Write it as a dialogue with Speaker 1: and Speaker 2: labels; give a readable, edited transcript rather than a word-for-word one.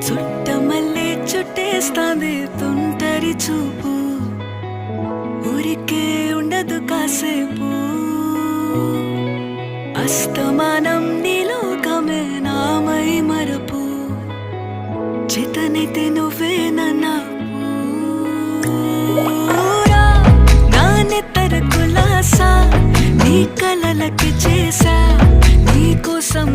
Speaker 1: చుట్టమల్లే చుట్టేస్తాంది తుంటరి చూపు, ఊరికే ఉండదు కాసేపు. అస్తమానం నీలోకమే నామై మరపు, చేతనైతే నువ్వే నన్నా నా నెత్తర కులాసా, నీ కలలకి చేసా నీ కోసం